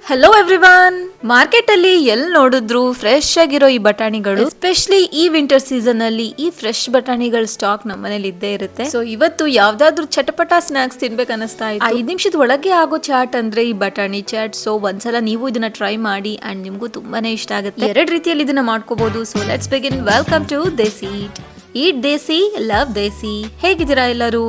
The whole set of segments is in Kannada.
Hello everyone. ಮಾರ್ಕೆಟ್ ಅಲ್ಲಿ ಎಲ್ಲಿ ನೋಡಿದ್ರು ಫ್ರೆಶ್ ಆಗಿರೋ ಈ ಬಟಾಣಿಗಳು, ಎಸ್ಪೆಷಲಿ ಈ ವಿಂಟರ್ ಸೀಸನ್ ಅಲ್ಲಿ ಈ ಫ್ರೆಶ್ ಬಟಾಣಿಗಳ ಸ್ಟಾಕ್ ನಮ್ಮ ಮನೇಲಿ ಇದ್ದೇ ಇರುತ್ತೆ. ಸೊ ಇವತ್ತು ಯಾವ್ದಾದ್ರು ಚಟಪಟ ಸ್ನಾಕ್ಸ್ ತಿನ್ಬೇಕು ಅನಿಸ್ತಾ ಇತ್ತು. 5 ನಿಮಿಷದ ಒಳಗೆ ಆಗೋ ಚಾಟ್ ಅಂದ್ರೆ ಈ ಬಟಾಣಿ ಚಾಟ್. ಸೊ ಒಂದ್ಸಲ ನೀವು ಇದನ್ನ ಟ್ರೈ ಮಾಡಿ ಅಂಡ್ ನಿಮ್ಗೂ ತುಂಬಾನೇ ಇಷ್ಟ ಆಗುತ್ತೆ. 2 ರೀತಿಯಲ್ಲಿ ಇದನ್ನ ಮಾಡ್ಕೋಬಹುದು. So let's begin. Welcome to desi eat desi love desi. ಹೇಗಿದ್ದೀರಾ ಎಲ್ಲರೂ?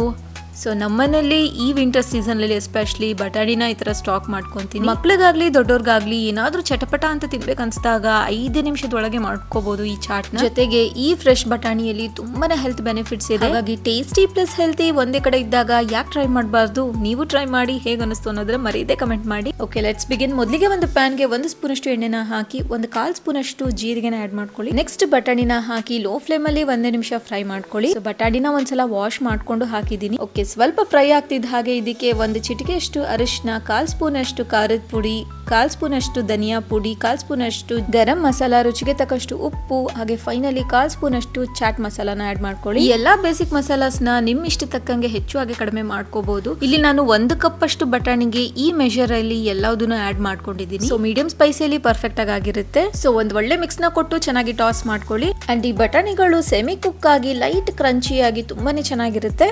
ಸೊ ನಮ್ಮನೇಲಿ ಈ ವಿಂಟರ್ ಸೀಸನ್ ಅಲ್ಲಿ ಎಸ್ಪೆಷಲಿ ಬಟಾಣಿನ ಈ ತರ ಸ್ಟಾಕ್ ಮಾಡ್ಕೊಂತೀನಿ. ಮಕ್ಳಿಗಾಗ್ಲಿ ದೊಡ್ಡೋರ್ಗಾಗ್ಲಿ ಏನಾದ್ರೂ ಚಟಪಟ ಅಂತ ತಿನ್ಬೇಕು ಅನ್ಸ್ದಾಗ 5 ನಿಮಿಷದೊಳಗೆ ಮಾಡ್ಕೋಬಹುದು ಈ ಚಾಟ್ ನ. ಜೊತೆಗೆ ಈ ಫ್ರೆಶ್ ಬಟಾಣಿಯಲ್ಲಿ ತುಂಬಾನೇ ಹೆಲ್ತ್ ಬೆನಿಫಿಟ್ಸ್ ಇದೆ. ಹಾಗಾಗಿ ಟೇಸ್ಟಿ ಪ್ಲಸ್ ಹೆಲ್ತಿ ಒಂದೇ ಕಡೆ ಇದ್ದಾಗ ಯಾಕೆ ಟ್ರೈ ಮಾಡಬಾರ್ದು? ನೀವು ಟ್ರೈ ಮಾಡಿ ಹೇಗೆ ಅನಿಸ್ತು ಅನ್ನೋದ್ರ ಮರೀದೆ ಕಮೆಂಟ್ ಮಾಡಿ. Okay, let's begin. ಮೊದಲಿಗೆ ಒಂದು ಪ್ಯಾನ್ ಗೆ 1 ಸ್ಪೂನ್ ಅಷ್ಟು ಎಣ್ಣೆನ ಹಾಕಿ 1/4 ಸ್ಪೂನ್ ಅಷ್ಟು ಜೀರಿಗೆನ ಆಡ್ ಮಾಡ್ಕೊಳ್ಳಿ. ನೆಕ್ಸ್ಟ್ ಬಟಾಣಿನ ಹಾಕಿ ಲೋ ಫ್ಲೇಮ್ ಅಲ್ಲಿ 1 ನಿಮಿಷ ಫ್ರೈ ಮಾಡ್ಕೊಳ್ಳಿ. ಸೊ ಬಟಾಣಿನ ಒಂದ್ಸಲ ವಾಶ್ ಮಾಡ್ಕೊಂಡು ಹಾಕಿದೀನಿ. ಓಕೆ, ಸ್ವಲ್ಪ ಫ್ರೈ ಆಗ್ತಿದ್ದ ಹಾಗೆ ಇದಕ್ಕೆ 1 ಚಿಟಿಕೆ ಅಷ್ಟು ಅರಿಶಿನ, 1/4 ಸ್ಪೂನ್ ಅಷ್ಟು ಖಾರದ ಪುಡಿ, 1/4 ಸ್ಪೂನ್ ಅಷ್ಟು ಧನಿಯಾ ಪುಡಿ, 1/4 ಸ್ಪೂನ್ ಅಷ್ಟು ಗರಂ ಮಸಾಲ, ರುಚಿಗೆ ತಕ್ಕಷ್ಟು ಉಪ್ಪು, ಹಾಗೆ ಫೈನಲಿ 1/4 ಸ್ಪೂನ್ ಅಷ್ಟು ಚಾಟ್ ಮಸಾಲಾನ ಆಡ್ ಮಾಡ್ಕೊಳ್ಳಿ. ಈ ಎಲ್ಲಾ ಬೇಸಿಕ್ ಮಸಾಲಾಸ್ ನ ನಿಮ್ ಇಷ್ಟ ತಕ್ಕಂಗೆ ಹೆಚ್ಚು ಹಾಗೆ ಕಡಿಮೆ ಮಾಡ್ಕೋಬಹುದು. ಇಲ್ಲಿ ನಾನು 1 ಕಪ್ ಅಷ್ಟು ಬಟಾಣಿಗೆ ಈ ಮೆಜರ್ ಅಲ್ಲಿ ಎಲ್ಲದನ್ನು ಆಡ್ ಮಾಡ್ಕೊಂಡಿದ್ದೀನಿ. ಸೊ ಮೀಡಿಯಂ ಸ್ಪೈಸಿಯಲ್ಲಿ ಪರ್ಫೆಕ್ಟ್ ಆಗಿರುತ್ತೆ. ಸೊ ಒಂದ್ ಒಳ್ಳೆ ಮಿಕ್ಸ್ ನ ಕೊಟ್ಟು ಚೆನ್ನಾಗಿ ಟಾಸ್ ಮಾಡ್ಕೊಳ್ಳಿ. ಅಂಡ್ ಈ ಬಟಾಣಿಗಳು ಸೆಮಿ ಕುಕ್ ಆಗಿ ಲೈಟ್ ಕ್ರಂಚಿ ಆಗಿ ತುಂಬಾನೇ ಚೆನ್ನಾಗಿರುತ್ತೆ.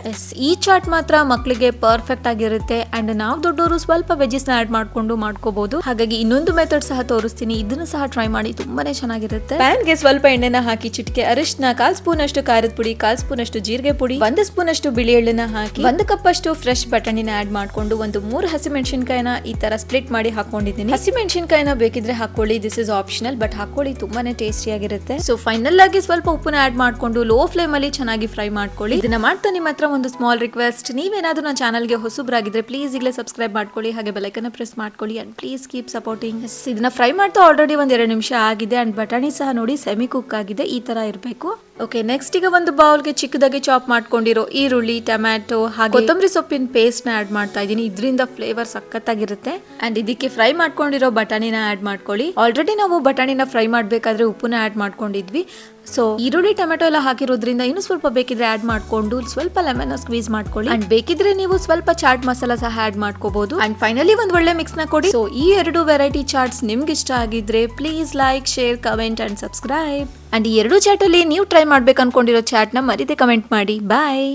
ಈ ಚಾಟ್ ಮಾತ್ರ ಮಕ್ಕಳಿಗೆ ಪರ್ಫೆಕ್ಟ್ ಆಗಿರುತ್ತೆ. ಅಂಡ್ ನಾವು ದೊಡ್ಡವರು ಸ್ವಲ್ಪ ವೆಜಸ್ ನ ಆಡ್ ಮಾಡ್ಕೊಂಡು ಮಾಡ್ಕೋಬಹುದು. ಹಾಗಾಗಿ ಇನ್ನೊಂದು ಮೆಥಡ್ ಸಹ ತೋರಿಸ್ತೀನಿ, ಇದನ್ನು ಸಹ ಟ್ರೈ ಮಾಡಿ, ತುಂಬಾನೇ ಚೆನ್ನಾಗಿರುತ್ತೆ. ಪ್ಯಾನ್ ಗೆ ಸ್ವಲ್ಪ ಎಣ್ಣೆನ ಹಾಕಿ ಚಿಟಿಕೆ ಅರಿಶಿನ, 1/4 ಸ್ಪೂನ್ ಅಷ್ಟು ಖಾರದ ಪುಡಿ, 1/4 ಸ್ಪೂನ್ ಅಷ್ಟು ಜೀರಿಗೆ ಪುಡಿ, 1 ಸ್ಪೂನ್ ಅಷ್ಟು ಬಿಳಿ ಎಳ್ಳನ್ನ ಹಾಕಿ 1 ಕಪ್ ಅಷ್ಟು ಫ್ರೆಶ್ ಬಟಾಣಿನ ಆಡ್ ಮಾಡ್ಕೊಂಡು 3 ಹಸಿಮೆಣಸಿನಕಾಯಿನ ಈ ತರ ಸ್ಪ್ಲಿಟ್ ಮಾಡಿ ಹಾಕೊಂಡಿದ್ದೀನಿ. ಹಸಿಮೆಣಸಿನಕಾಯಿನ ಬೇಕಿದ್ರೆ ಹಾಕೊಳ್ಳಿ, ದಿಸ್ ಇಸ್ ಆಪ್ಷನಲ್, ಬಟ್ ಹಾಕೊಳ್ಳಿ, ತುಂಬಾನೇ ಟೇಸ್ಟಿ ಆಗಿರುತ್ತೆ. ಸೊ ಫೈನಲ್ ಆಗಿ ಸ್ವಲ್ಪ ಉಪ್ಪನ್ನ ಆಡ್ ಮಾಡ್ಕೊಂಡು ಲೋ ಫ್ಲೇಮ್ ಅಲ್ಲಿ ಚೆನ್ನಾಗಿ ಫ್ರೈ ಮಾಡ್ಕೊಳ್ಳಿ. ಇದನ್ನ ಮಾಡ್ತಾ ನಿಮ್ಮ ಹತ್ರ ಒಂದು ಸ್ಮಾಲ್ ರಿಕ್ವೆಸ್ಟ್, ನೀವೇನಾದ್ರೂ ನನ್ನ ಚಾನಲ್ಗೆ ಹೊಸಬ್ರಾಗಿದ್ರೆ ಪ್ಲೀಸ್ ಈಗಲೇ ಸಬ್ಸ್ಕ್ರೈಬ್ ಮಾಡ್ಕೊಳ್ಳಿ, ಹಾಗೆ ಬೆಲ್ ಐಕಾನ್ ಪ್ರೆಸ್ ಮಾಡ್ಕೊಳ್ಳಿ ಅಂಡ್ ಪ್ಲೀಸ್ ಕೀಪ್ ಸಪೋರ್ಟಿಂಗ್. ಇದನ್ನ ಫ್ರೈ ಮಾಡ್ತಾ ಆಲ್ರೆಡಿ 2 ನಿಮಿಷ ಆಗಿದೆ ಅಂಡ್ ಬಟಾಣಿ ಸಹ ನೋಡಿ ಸೆಮಿ ಕುಕ್ ಆಗಿದೆ, ಈ ತರ ಇರಬೇಕು. ಓಕೆ, ನೆಕ್ಸ್ಟ್ ಈಗ ಒಂದು ಬೌಲ್ಗೆ ಚಿಕ್ಕದಾಗಿ ಚಾಪ್ ಮಾಡ್ಕೊಂಡಿರೋ ಈರುಳ್ಳಿ, ಟೊಮ್ಯಾಟೊ ಹಾಗೆ ಕೊತ್ತಂಬರಿ ಸೊಪ್ಪಿನ ಪೇಸ್ಟ್ ನ ಆಡ್ ಮಾಡ್ತಾ ಇದೀನಿ. ಇದರಿಂದ ಫ್ಲೇವರ್ ಸಖತ್ತಾಗಿರುತ್ತೆ. ಅಂಡ್ ಇದಕ್ಕೆ ಫ್ರೈ ಮಾಡ್ಕೊಂಡಿರೋ ಬಟಾಣಿನ ಆಡ್ ಮಾಡ್ಕೊಳ್ಳಿ. ಆಲ್ರೆಡಿ ನಾವು ಬಟಾಣಿನ ಫ್ರೈ ಮಾಡ್ಬೇಕಾದ್ರೆ ಉಪ್ಪನ್ನ ಆಡ್ ಮಾಡ್ಕೊಂಡಿದ್ವಿ. ಸೊ ಈರುಳ್ಳಿ ಟೊಮೆಟೊ ಎಲ್ಲ ಹಾಕಿರೋದ್ರಿಂದ ಇನ್ನು ಸ್ವಲ್ಪ ಬೇಕಿದ್ರೆ ಆಡ್ ಮಾಡ್ಕೊಂಡು ಸ್ವಲ್ಪ ಲೆಮನ್ ಸ್ಕ್ವೀಸ್ ಮಾಡ್ಕೊಳ್ಳಿ. ಅಂಡ್ ಬೇಕಿದ್ರೆ ನೀವು ಸ್ವಲ್ಪ ಚಾಟ್ ಮಸಾಲ ಸಹ ಆಡ್ ಮಾಡ್ಕೋಬಹುದು. ಅಂಡ್ ಫೈನಲಿ ಒಂದ್ ಒಳ್ಳೆ ಮಿಕ್ಸ್ ನ ಕೊಡಿ. ಸೊ ಈ 2 ವೆರೈಟಿ ಚಾಟ್ಸ್ ನಿಮ್ಗೆ ಇಷ್ಟ ಆಗಿದ್ರೆ please like, share, comment and subscribe. And ಈ 2 ಚಾಟ್ ಅಲ್ಲಿ ನೀವು ಟ್ರೈ ಮಾಡ್ಬೇಕು ಅನ್ಕೊಂಡಿರೋ ಚಾಟ್ ನ ಮರೀದೆ ಕಮೆಂಟ್ ಮಾಡಿ. ಬಾಯ್.